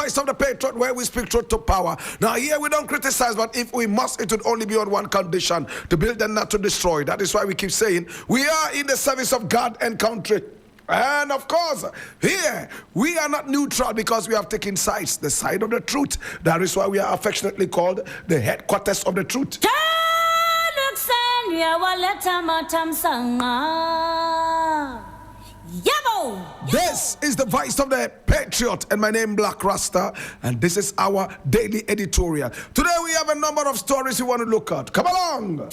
voice of the Patriot, where we speak truth to power. Now here we don't criticize, but if we must, it would only be on one condition: to build and not to destroy. That is why we keep saying we are in the service of God and country. And of course, here we are not neutral because we have taken sides, the side of the truth. That is why we are affectionately called the headquarters of the truth. This is the voice of the Patriot, and my name Blakk Rasta, and this is our daily editorial. Today we have a number of stories we want to look at. Come along.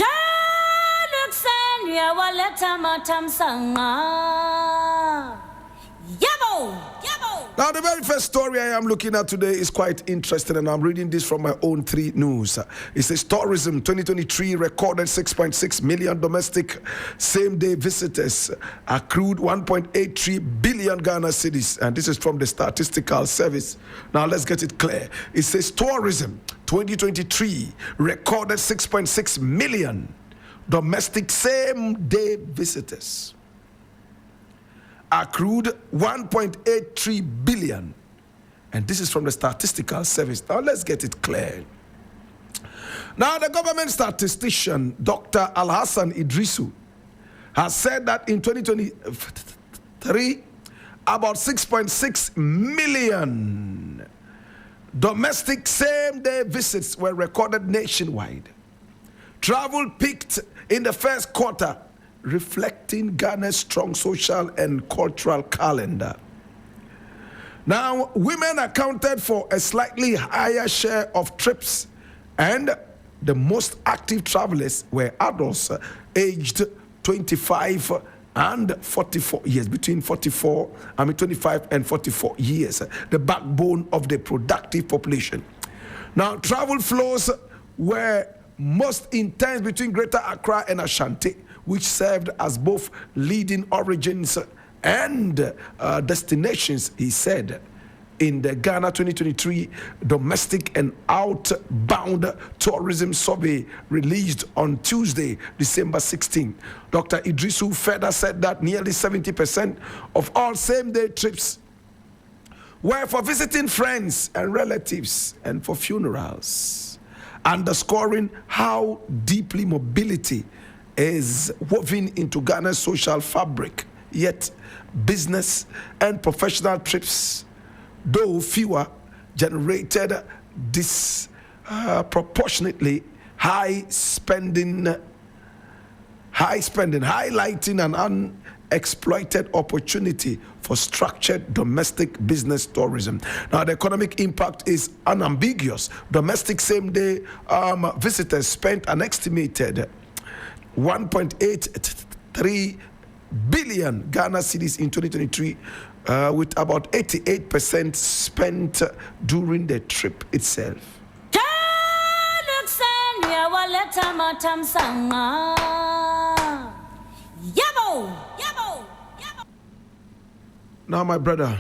Now the very first story I am looking at today is quite interesting, and I'm reading this from my own 3 News. It says tourism 2023 recorded 6.6 million domestic same-day visitors, accrued 1.83 billion Ghana cedis, and this is from the Statistical Service. Now let's get it clear. It says tourism 2023 recorded 6.6 million domestic same-day visitors, accrued 1.83 billion, and this is from the Statistical Service. Now let's get it clear. Now the government statistician Dr. Alhassan Idrisu has said that in 2023 about 6.6 million domestic same-day visits were recorded nationwide. Travel peaked in the first quarter, reflecting Ghana's strong social and cultural calendar. Now, women accounted for a slightly higher share of trips, and the most active travelers were adults aged 25 and 44 years, between 25 and 44 years, the backbone of the productive population. Now, travel flows were most intense between Greater Accra and Ashanti, which served as both leading origins and destinations, he said. In the Ghana 2023 domestic and outbound tourism survey released on Tuesday, December 16, Dr. Idrisu further said that nearly 70% of all same-day trips were for visiting friends and relatives and for funerals, underscoring how deeply mobility is woven into Ghana's social fabric. Yet business and professional trips, though fewer, generated disproportionately high spending, highlighting an unexploited opportunity for structured domestic business tourism. Now the economic impact is unambiguous. Domestic same-day visitors spent an estimated 1.83 billion Ghana cedis in 2023, with about 88% spent during the trip itself. Now, my brother,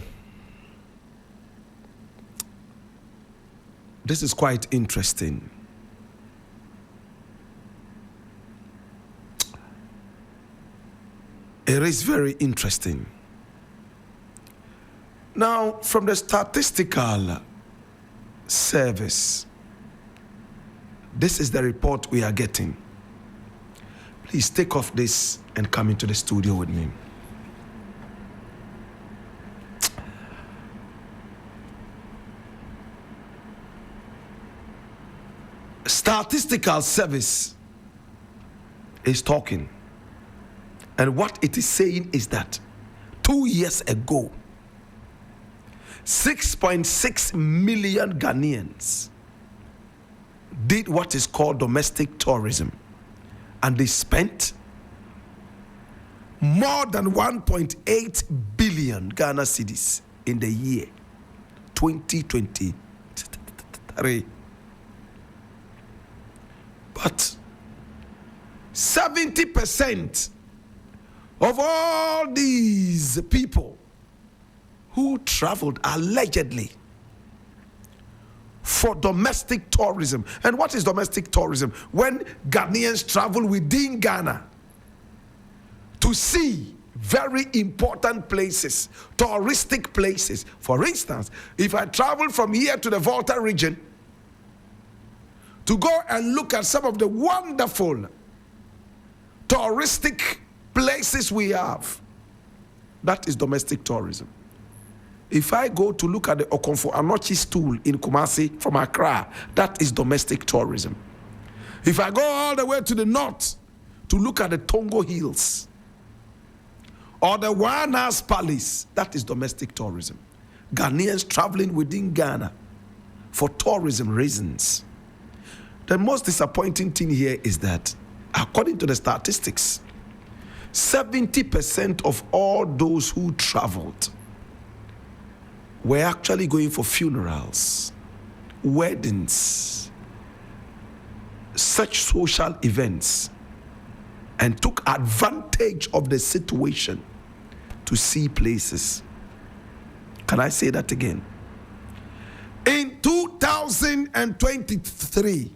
this is quite interesting. It is very interesting. Now, from the Statistical Service, this is the report we are getting. Please take off this and come into the studio with me. Statistical Service is talking. And what it is saying is that 2 years ago, 6.6 million Ghanaians did what is called domestic tourism, and they spent more than 1.8 billion Ghana cedis in the year 2023. But 70% of all these people who traveled allegedly for domestic tourism. And what is domestic tourism? When Ghanaians travel within Ghana to see very important places, touristic places. For instance, if I travel from here to the Volta region to go and look at some of the wonderful touristic places we have, that is domestic tourism. If I go to look at the Okonfo Anochi stool in Kumasi from Accra, that is domestic tourism. If I go all the way to the north to look at the Tongo Hills or the Wanas Palace, that is domestic tourism. Ghanaians traveling within Ghana for tourism reasons. The most disappointing thing here is that, according to the statistics, 70% of all those who traveled were actually going for funerals, weddings, such social events, and took advantage of the situation to see places. Can I say that again? In 2023,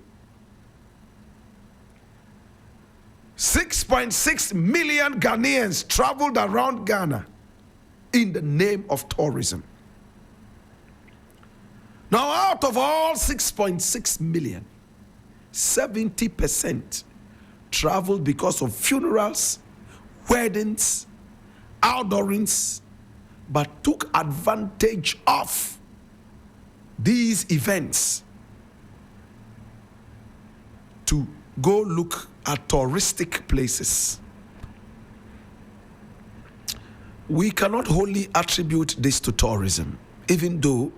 6.6 million Ghanaians traveled around Ghana in the name of tourism. Now, out of all 6.6 million, 70% traveled because of funerals, weddings, outdoorings, but took advantage of these events to go look at touristic places. We cannot wholly attribute this to tourism, even though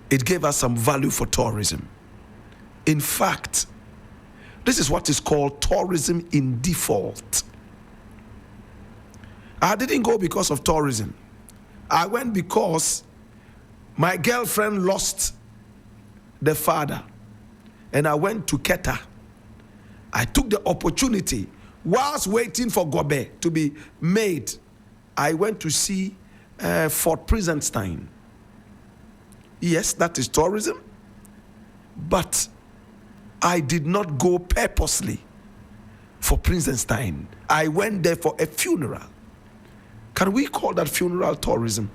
it gave us some value for tourism. In fact, this is what is called tourism in default. I didn't go because of tourism. I went because my girlfriend lost the father, and I went to Keta. I took the opportunity, whilst waiting for Gobe to be made, I went to see Fort Prinsenstein. Yes, that is tourism, but I did not go purposely for Prinsenstein. I went there for a funeral. Can we call that funeral tourism?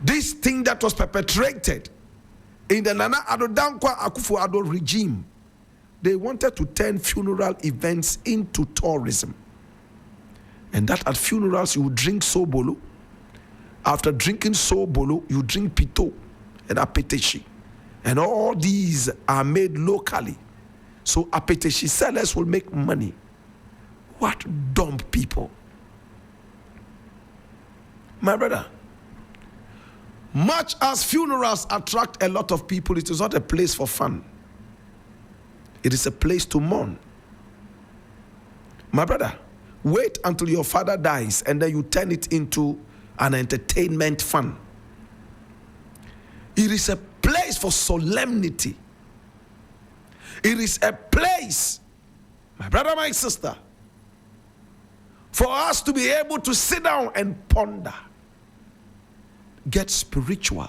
This thing that was perpetrated in the Nana Addo Dankwa Akufo-Addo regime, they wanted to turn funeral events into tourism. And that at funerals you drink sobolo. After drinking sobolo, you drink pito and apeteshi. And all these are made locally. So apeteshi sellers will make money. What dumb people. My brother, much as funerals attract a lot of people, it is not a place for fun. It is a place to mourn. My brother, wait until your father dies and then you turn it into an entertainment fun. It is a place for solemnity. It is a place, my brother, my sister, for us to be able to sit down and ponder, get spiritual.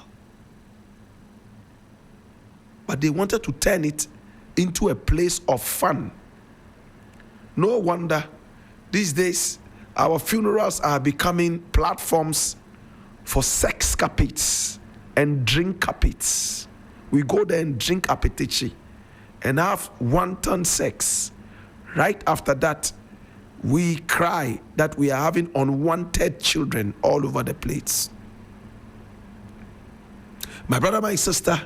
But they wanted to turn it into a place of fun. No wonder these days our funerals are becoming platforms for sex carpets and drink carpets. We go there and drink apetechi and have wanton sex. Right after that, we cry that we are having unwanted children all over the place. My brother, my sister,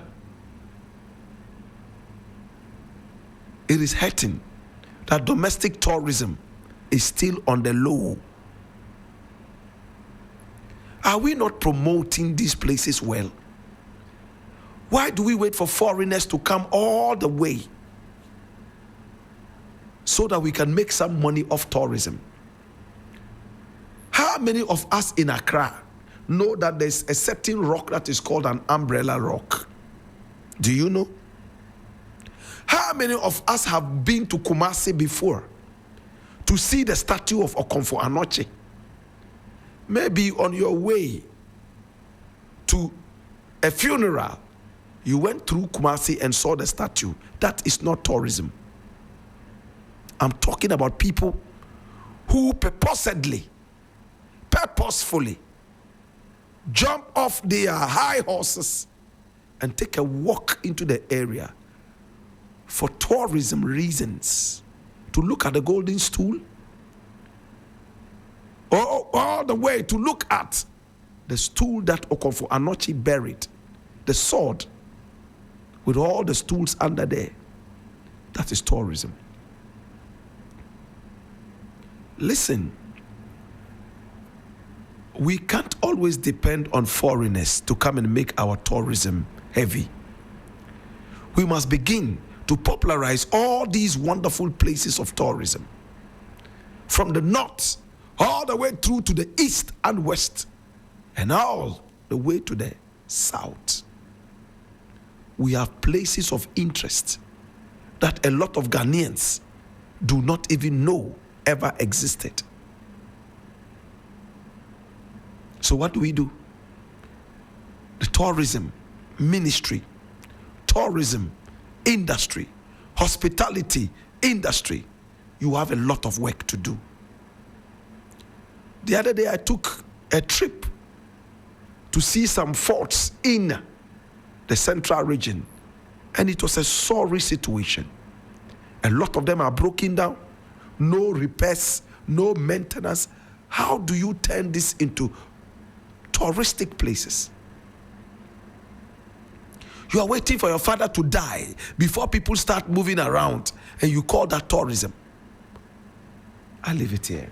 it is hurting that domestic tourism is still on the low. Are we not promoting these places well? Why do we wait for foreigners to come all the way so that we can make some money off tourism? How many of us in Accra know that there's a certain rock that is called an umbrella rock? Do you know? How many of us have been to Kumasi before to see the statue of Okonfo Anochi? Maybe on your way to a funeral, you went through Kumasi and saw the statue. That is not tourism. I'm talking about people who purposefully jump off their high horses and take a walk into the area for tourism reasons, to look at the golden stool, or all the way to look at the stool that Okonfo Anochi buried, the sword with all the stools under there. That is tourism. Listen, we can't always depend on foreigners to come and make our tourism heavy. We must begin to popularize all these wonderful places of tourism, from the north all the way through to the east and west, and all the way to the south. We have places of interest that a lot of Ghanaians do not even know ever existed. So what do? The tourism ministry, tourism industry, hospitality industry, you have a lot of work to do. The other day I took a trip to see some forts in the central region, and it was a sorry situation. A lot of them are broken down, no repairs, no maintenance. How do you turn this into touristic places? You are waiting for your father to die before people start moving around, and you call that tourism. I leave it here.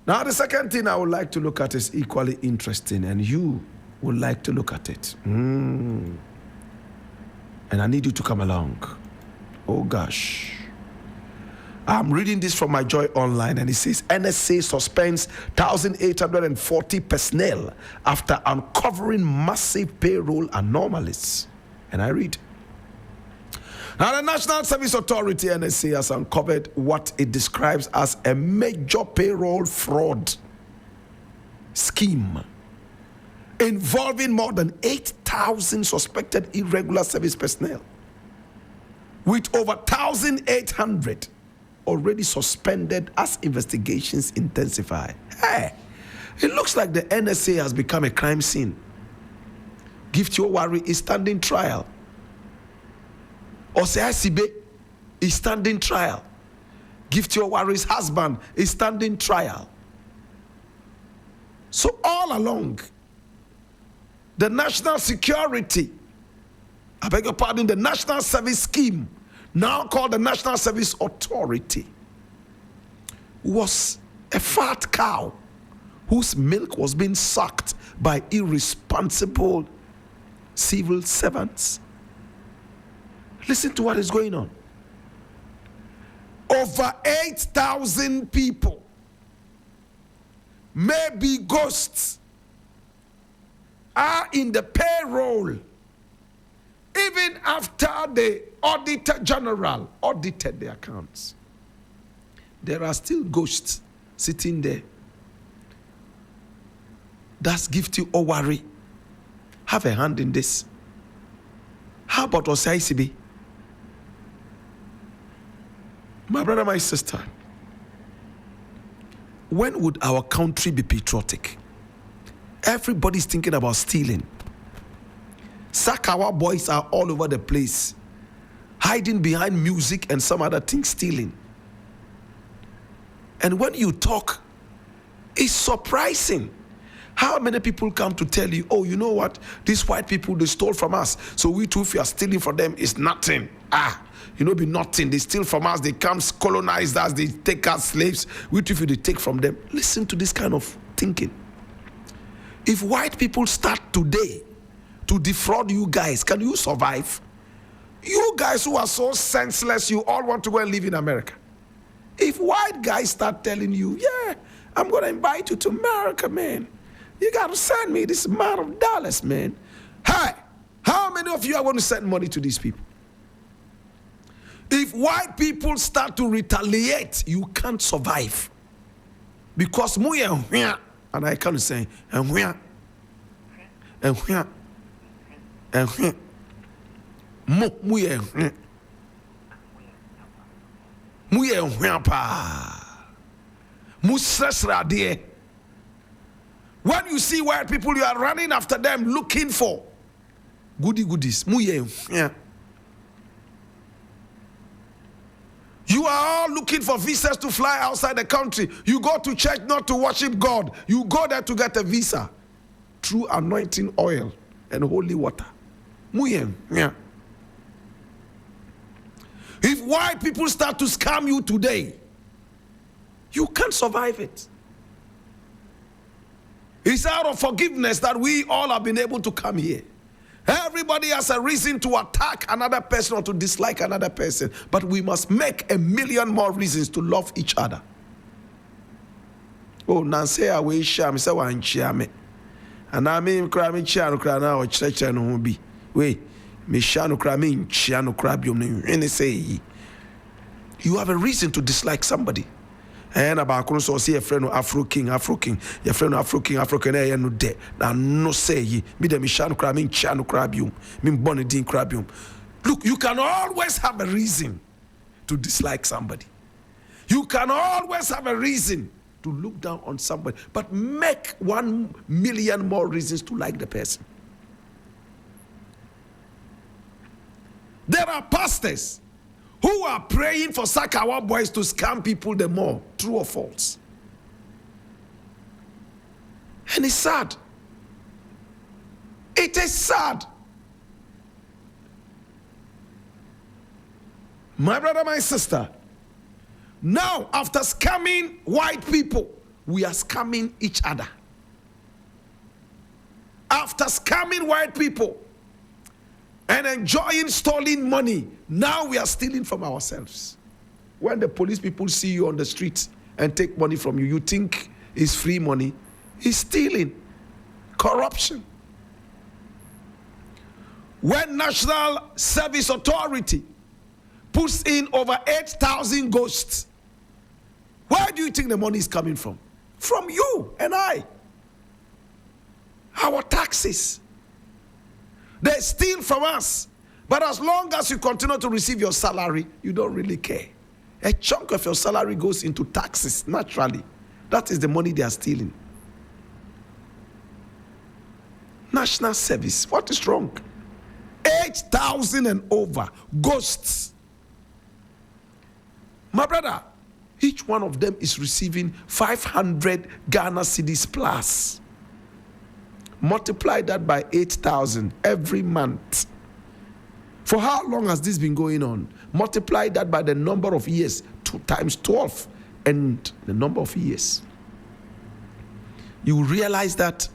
Now the second thing I would like to look at is equally interesting, and you would like to look at it. And I need you to come along. Oh gosh. I'm reading this from my Joy Online, and it says NSA suspends 1,840 personnel after uncovering massive payroll anomalies. And I read, now the National Service Authority, NSA, has uncovered what it describes as a major payroll fraud scheme involving more than 8,000 suspected irregular service personnel, with over 1,800 already suspended as investigations intensify. Hey, it looks like the NSA has become a crime scene. Gift Your Worry is standing trial. Oseasibe is standing trial. Gift Your Worry's husband is standing trial. So all along, the national security, I beg your pardon, the National Service Scheme, now called the National Service Authority, was a fat cow whose milk was being sucked by irresponsible civil servants. Listen to what is going on. Over 8,000 people, maybe ghosts, are in the payroll even after the Auditor General audited the accounts. There are still ghosts sitting there. That's Gift You or Worry. Have a hand in this. How about Osaisibi? My brother, my sister, when would our country be patriotic? Everybody's thinking about stealing. Sakawa boys are all over the place, hiding behind music and some other things, stealing. And when you talk, it's surprising how many people come to tell you, oh, you know what? These white people, they stole from us. So we too, if you are stealing from them, it's nothing. Be nothing. They steal from us. They come colonize us. They take us slaves. We too, if they take from them. Listen to this kind of thinking. If white people start today to defraud you guys, can you survive? You guys who are so senseless, you all want to go and live in America. If white guys start telling you, yeah, I'm going to invite you to America, man. You got to send me this amount of dollars, man. Hey, how many of you are going to send money to these people? If white people start to retaliate, you can't survive. Because and I can't say, and When you see white people, you are running after them looking for goodies. You are all looking for visas to fly outside the country. You go to church not to worship God. You go there to get a visa through anointing oil and holy water. If white people start to scam you today, you can't survive it. It's out of forgiveness that we all have been able to come here. Everybody has a reason to attack another person or to dislike another person, but we must make a million more reasons to love each other. Oh, Nancy, we share me, say one share me, and I mean, cry me, cry now, church and be. Wait, me shano cry me, chiano crab you, and say you have a reason to dislike somebody. And about so see a friend of Afro King, your friend of Afro King, no de. Now no say ye, me the Mishano crab, me chano crabium, me bonidin crabium. Look, you can always have a reason to dislike somebody. You can always have a reason to look down on somebody, but make 1 million more reasons to like the person. There are pastors who are praying for Sakawa boys to scam people the more, true or false. And it's sad. It is sad. My brother, my sister, now after scamming white people, we are scamming each other. After scamming white people and enjoying stolen money, now we are stealing from ourselves. When the police people see you on the streets and take money from you, you think it's free money. It's stealing. Corruption. When National Service Authority puts in over 8,000 ghosts, where do you think the money is coming from? From you and I. Our taxes. They steal from us. But as long as you continue to receive your salary, you don't really care. A chunk of your salary goes into taxes, naturally. That is the money they are stealing. National Service, what is wrong? 8,000 and over ghosts. My brother, each one of them is receiving 500 Ghana cedis plus. Multiply that by 8,000 every month. For how long has this been going on? Multiply that by the number of years, 2 times 12, and the number of years. You realize that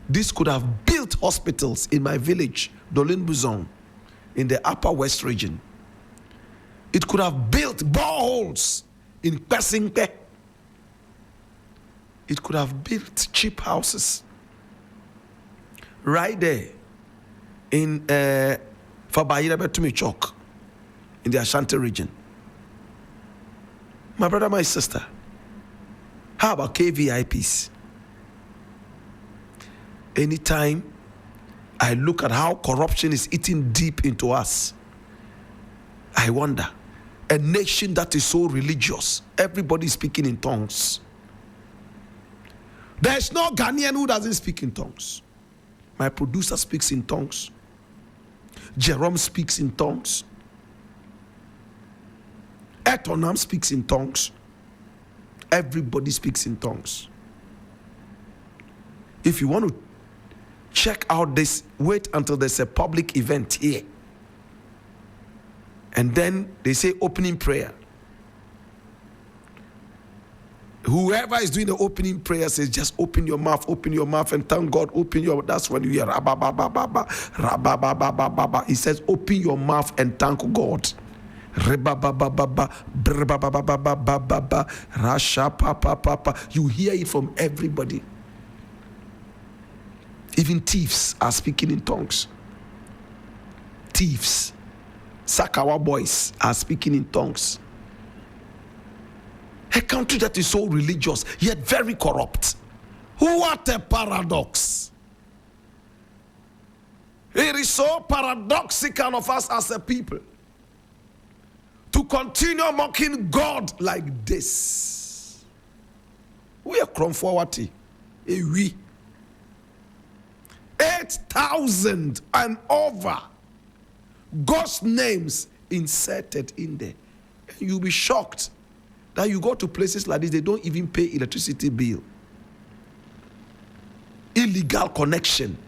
this could have built hospitals in my village, Dolin Buzon, in the Upper West region. It could have built boreholes in Pesingpe. It could have built cheap houses right there in Fabayira Betumi Chok, in the Ashanti region. My brother, my sister, how about KVIPs? Anytime I look at how corruption is eating deep into us, I wonder, a nation that is so religious, everybody speaking in tongues. There's no Ghanaian who doesn't speak in tongues. My producer speaks in tongues. Jerome speaks in tongues. Etonam speaks in tongues. Everybody speaks in tongues. If you want to check out this, wait until there's a public event here. And then they say opening prayer. Whoever is doing the opening prayer says, just open your mouth and thank God. Open your, that's when you hear rababababa, rababababa. He says, open your mouth and thank God. Rababababa, brababababa, rashapapapapa. You hear it from everybody. Even thieves are speaking in tongues. Thieves, Sakawa boys are speaking in tongues. A country that is so religious, yet very corrupt. What a paradox. It is so paradoxical of us as a people to continue mocking God like this. We are come forward. We 8,000 and over God's names inserted in there. You'll be shocked that you go to places like this, they don't even pay electricity bill. Illegal connection.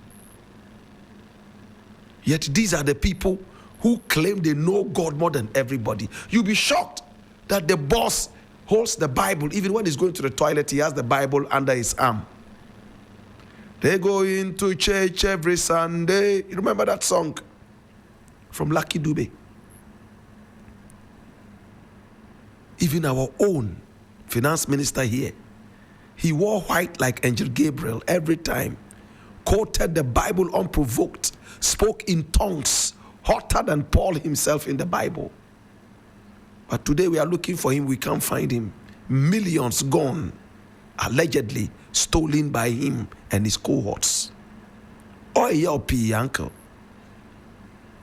Yet these are the people who claim they know God more than everybody. You'll be shocked that the boss holds the Bible. Even when he's going to the toilet, he has the Bible under his arm. They go into church every Sunday. You remember that song from Lucky Dube? Even our own finance minister here, he wore white like Angel Gabriel every time, quoted the Bible unprovoked, spoke in tongues hotter than Paul himself in the Bible. But today we are looking for him, we can't find him. Millions gone, allegedly stolen by him and his cohorts. Oh, your P uncle.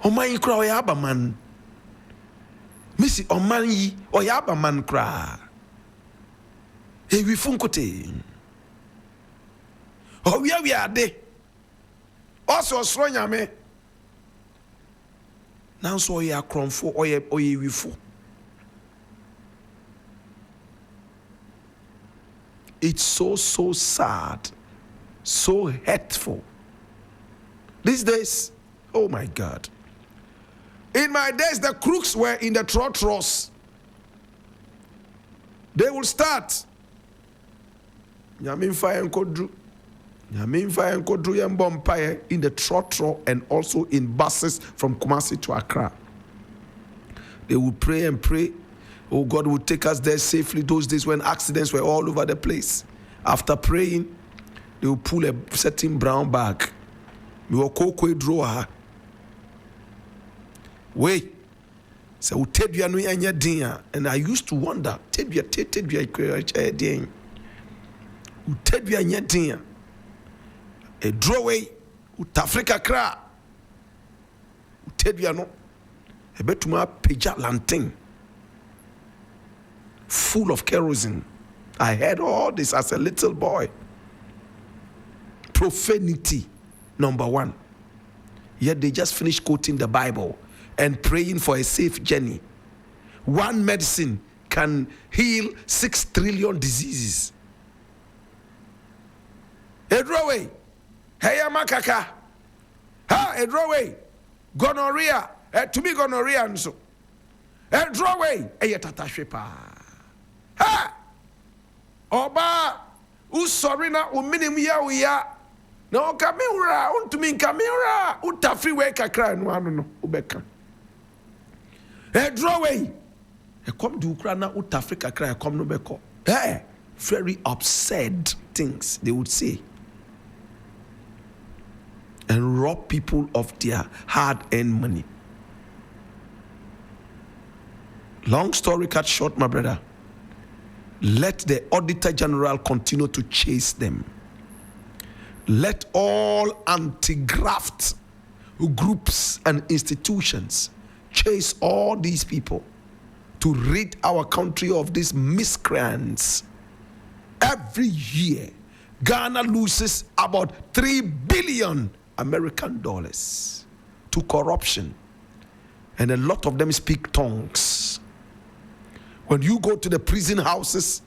Oh, my cry, man. Missy, oh, man, ye, oh, yaba man cry. Hey, we funkote. Oh, we are there. Also, strong yame. Now, so ye are crumfo, or ye we fo. It's so sad, so hurtful. These days, oh my God. In my days, the crooks were in the trotros. They will start. Nyamin fire and kodru. Nyamin fire and kodru yambompire in the trotro and also in buses from Kumasi to Accra. They will pray and pray. Oh, God will take us there safely. Those days when accidents were all over the place. After praying, they will pull a certain brown bag. We will cocoa drawer. Wait. So Tedua no anya din. And I used to wonder, Tedua din. Tedua anya din. A drawaway ut Africa cra. Tedua no. A betuma peja lantern. Full of kerosene. I heard all this as a little boy. Profanity, number one. Yet they just finished quoting the Bible and praying for a safe journey. One medicine can heal 6 trillion diseases. Edrowe, hey makaka, ha edrowe, gonorrhea, to me gonorrhea and so. Edrowe, eyatatashwepa. Ha! Oba, sorry na uminim ya uya. No kamera, untumi kamera, utafi we kakra no anu no ubeka. Draway. E come do ukra na utafi kakra e come no beko. Very absurd things they would say. And rob people of their hard-earned money. Long story cut short, my brother. Let the Auditor General continue to chase them. Let all anti-graft groups and institutions chase all these people to rid our country of these miscreants. Every year, Ghana loses about $3 billion American dollars to corruption. And a lot of them speak tongues. When you go to the prison houses,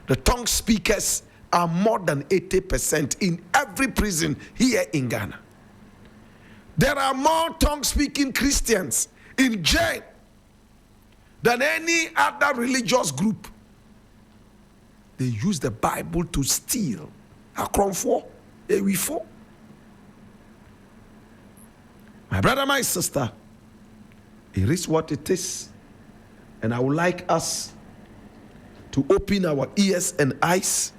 the tongue speakers are more than 80% in every prison here in Ghana. There are more tongue-speaking Christians in jail than any other religious group. They use the Bible to steal. Akromfo, ewifo. My brother, my sister, it is what it is. And I would like us to open our ears and eyes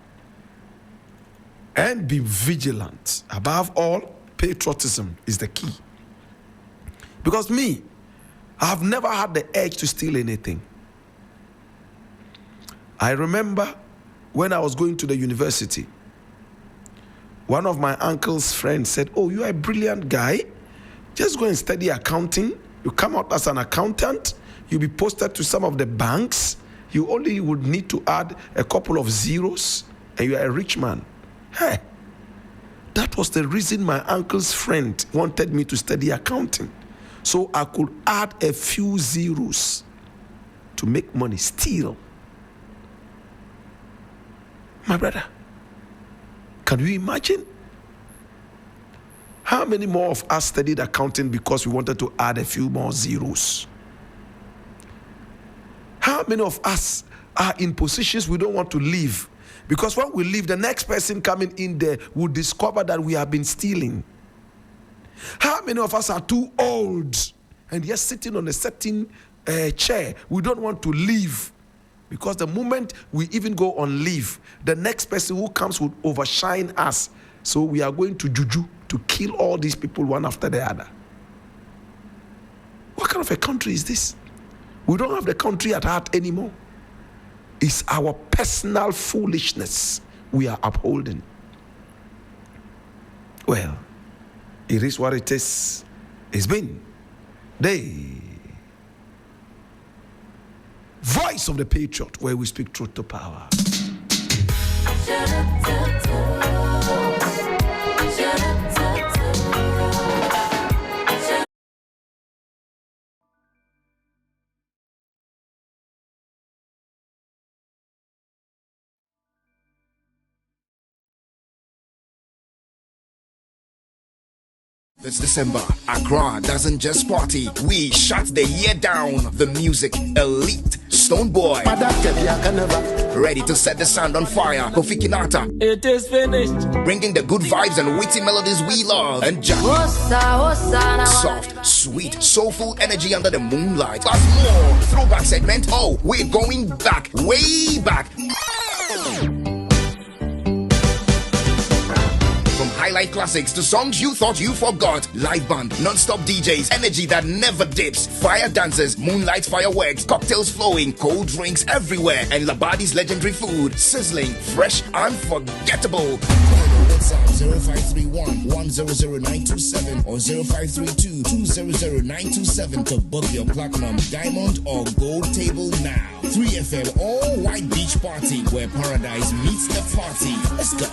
and be vigilant. Above all, patriotism is the key. Because me, I have never had the urge to steal anything. I remember when I was going to the university, one of my uncle's friends said, "Oh, you are a brilliant guy. Just go and study accounting. You come out as an accountant. You'll be posted to some of the banks. You only would need to add a couple of zeros and you are a rich man. Hey, that was the reason my uncle's friend wanted me to study accounting. So I could add a few zeros to make money still. My brother, can you imagine? How many more of us studied accounting because we wanted to add a few more zeros? How many of us are in positions we don't want to leave? Because when we leave, the next person coming in there will discover that we have been stealing. How many of us are too old and just sitting on a certain chair? We don't want to leave. Because the moment we even go on leave, the next person who comes will overshine us. So we are going to juju to kill all these people one after the other. What kind of a country is this? We don't have the country at heart anymore. It's our personal foolishness we are upholding. Well, it is what it is. It's been the voice of the Patriot, where we speak truth to power. This December, Accra doesn't just party. We shut the year down. The music elite, Stoneboy, ready to set the sound on fire. Kofi Kinata, it is finished. Bringing the good vibes and witty melodies we love. And Jackie, soft, sweet, soulful energy under the moonlight. Plus more throwback segment. Oh, we're going back, way back. Highlight classics to songs you thought you forgot. Live band, non-stop DJs, energy that never dips. Fire dancers, moonlight fireworks, cocktails flowing, cold drinks everywhere, and Labadi's legendary food, sizzling, fresh, unforgettable. WhatsApp 0531 100927 or 0532 200927 to book your platinum, diamond, or gold table now. 3FM all white beach party where paradise meets the party. Let's go.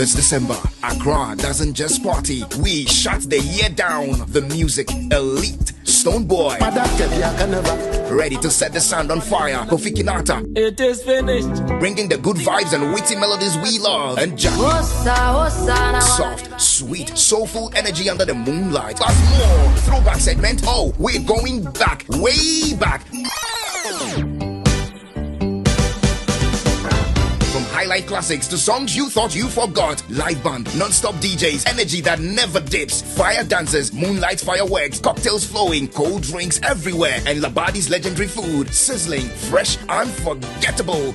This December, Accra doesn't just party. We shut the year down. The music elite. Stone Boy. Ready to set the sound on fire. Kofi Kinata. It is finished. Bringing the good vibes and witty melodies we love. And Jack. Soft, sweet, soulful energy under the moonlight. Plus more. Throwback segment. Oh, we're going back. Way back. From highlight classics to songs you thought you forgot. Live band, non-stop DJs, energy that never dips. Fire dancers, moonlight fireworks, cocktails flowing, cold drinks everywhere. And Labadi's legendary food, sizzling, fresh, unforgettable.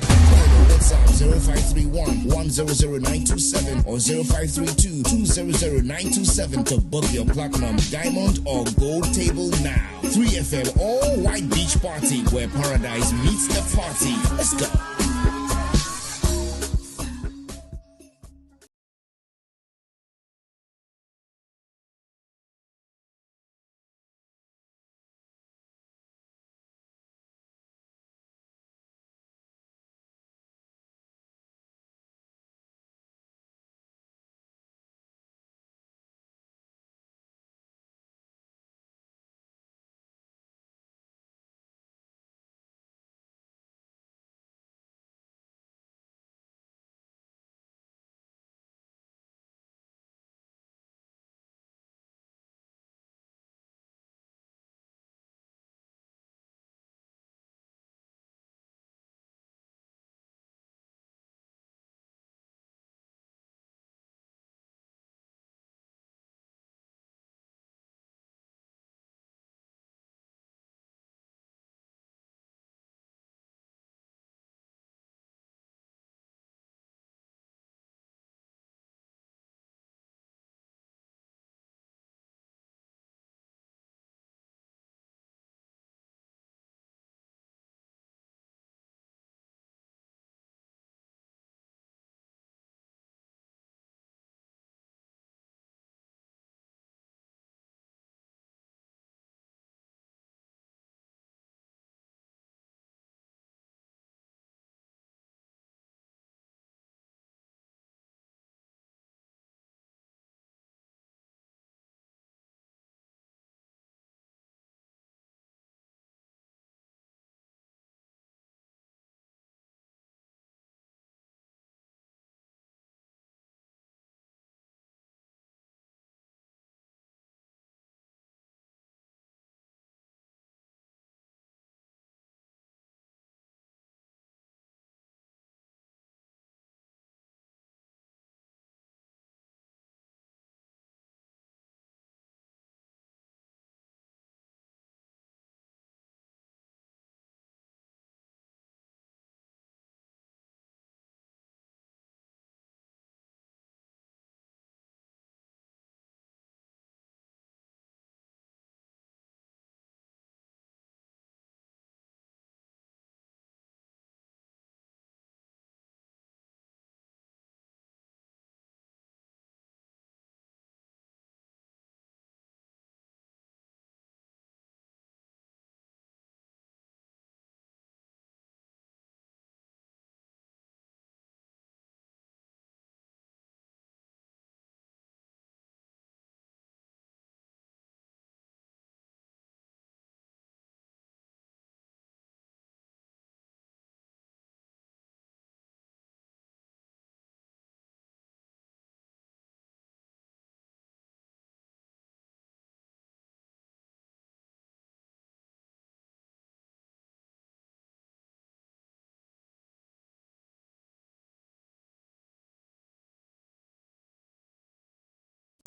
WhatsApp 0531 100927 or 0532 200927 to book your platinum, diamond or gold table now. 3FM all white beach party where paradise meets the party. Let's go.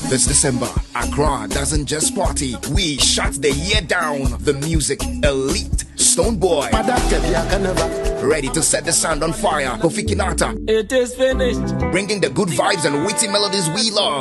This December, Accra doesn't just party. We shut the year down. The music elite. Stone Boy. Ready to set the sound on fire. Kofi Kinata. It is finished. Bringing the good vibes and witty melodies we love.